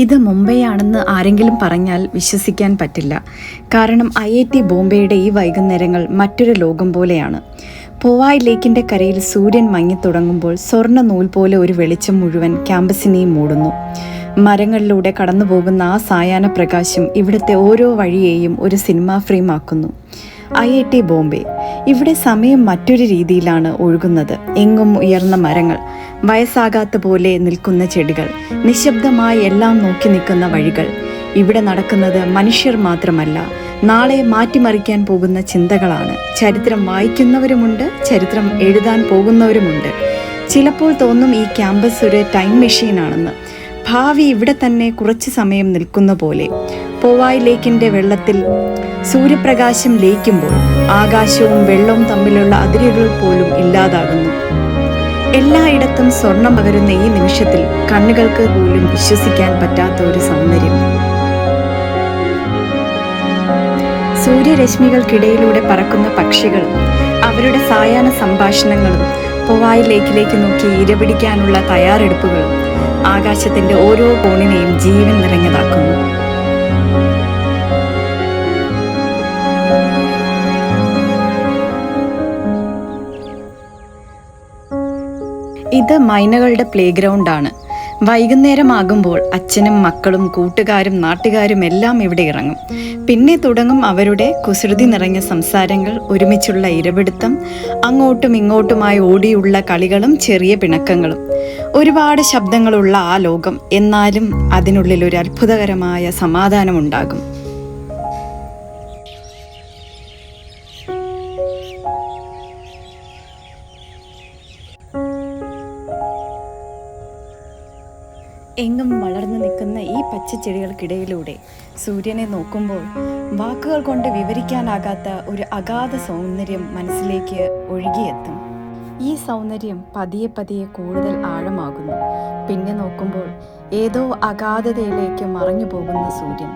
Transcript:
ഇത് മുംബൈയാണെന്ന് ആരെങ്കിലും പറഞ്ഞാൽ വിശ്വസിക്കാൻ പറ്റില്ല. കാരണം IIT ബോംബെയുടെ ഈ വൈകുന്നേരങ്ങൾ മറ്റൊരു ലോകം പോലെയാണ്. പോവായ് ലേക്കിൻ്റെ കരയിൽ സൂര്യൻ മങ്ങിത്തുടങ്ങുമ്പോൾ സ്വർണ്ണ നൂൽ പോലെ ഒരു വെളിച്ചം മുഴുവൻ ക്യാമ്പസിനെയും മൂടുന്നു. മരങ്ങളിലൂടെ കടന്നു പോകുന്ന ആ സായാഹ്ന പ്രകാശം ഇവിടുത്തെ ഓരോ വഴിയെയും ഒരു സിനിമാ ഫ്രെയിമാക്കുന്നു. IIT ബോംബെ, ഇവിടെ സമയം മറ്റൊരു രീതിയിലാണ് ഒഴുകുന്നത്. എങ്ങും ഉയർന്ന മരങ്ങൾ, വയസ്സാകാത്ത പോലെ നിൽക്കുന്ന ചെടികൾ, നിശബ്ദമായി എല്ലാം നോക്കി നിൽക്കുന്ന വഴികൾ. ഇവിടെ നടക്കുന്നത് മനുഷ്യർ മാത്രമല്ല, നാളെ മാറ്റിമറിക്കാൻ പോകുന്ന ചിന്തകളാണ്. ചരിത്രം വായിക്കുന്നവരുമുണ്ട്, ചരിത്രം എഴുതാൻ പോകുന്നവരുമുണ്ട്. ചിലപ്പോൾ തോന്നും ഈ ക്യാമ്പസ് ഒരു ടൈം മെഷീനാണെന്ന്. ഭാവി ഇവിടെ തന്നെ കുറച്ച് സമയം നിൽക്കുന്ന പോലെ. പോവായ് ലേക്കിൻ്റെ വെള്ളത്തിൽ സൂര്യപ്രകാശം ലയിക്കുമ്പോൾ ആകാശവും വെള്ളവും തമ്മിലുള്ള അതിരുകൾ പോലും ഇല്ലാതാകുന്നു. എല്ലായിടത്തും സ്വർണം പകരുന്ന ഈ നിമിഷത്തിൽ കണ്ണുകൾക്ക് പോലും വിശ്വസിക്കാൻ പറ്റാത്ത ഒരു സൗന്ദര്യം. സൂര്യരശ്മികൾക്കിടയിലൂടെ പറക്കുന്ന പക്ഷികളും അവരുടെ സായാഹ്ന സംഭാഷണങ്ങളും പോവായ് ലേക്കിലേക്ക് നോക്കി ഇരപിടിക്കാനുള്ള തയ്യാറെടുപ്പുകളും ആകാശത്തിന്റെ ഓരോ കോണിനെയും ജീവൻ നിറഞ്ഞതാക്കുന്നു. ഇത് മൈനകളുടെ പ്ലേ ഗ്രൗണ്ടാണ്. വൈകുന്നേരമാകുമ്പോൾ അച്ഛനും മക്കളും കൂട്ടുകാരും നാട്ടുകാരും എല്ലാം ഇവിടെ ഇറങ്ങും. പിന്നെ തുടങ്ങും അവരുടെ കുസൃതി നിറഞ്ഞ സംസാരങ്ങൾ, ഒരുമിച്ചുള്ള ഇരപിടുത്തം, അങ്ങോട്ടും ഇങ്ങോട്ടുമായി ഓടിയുള്ള കളികളും ചെറിയ പിണക്കങ്ങളും. ഒരുപാട് ശബ്ദങ്ങളുള്ള ആ ലോകം, എന്നാലും അതിനുള്ളിൽ ഒരു അത്ഭുതകരമായ സമാധാനമുണ്ടാകും. എങ്ങും വളർന്നു നിൽക്കുന്ന ഈ പച്ചച്ചെടികൾക്കിടയിലൂടെ സൂര്യനെ നോക്കുമ്പോൾ വാക്കുകൾ കൊണ്ട് വിവരിക്കാനാകാത്ത ഒരു അഗാധ സൗന്ദര്യം മനസ്സിലേക്ക് ഒഴുകിയെത്തും. ഈ സൗന്ദര്യം പതിയെ പതിയെ കൂടുതൽ ആഴമാകുന്നു. പിന്നെ നോക്കുമ്പോൾ ഏതോ അഗാധതയിലേക്ക് മറഞ്ഞു പോകുന്ന സൂര്യൻ.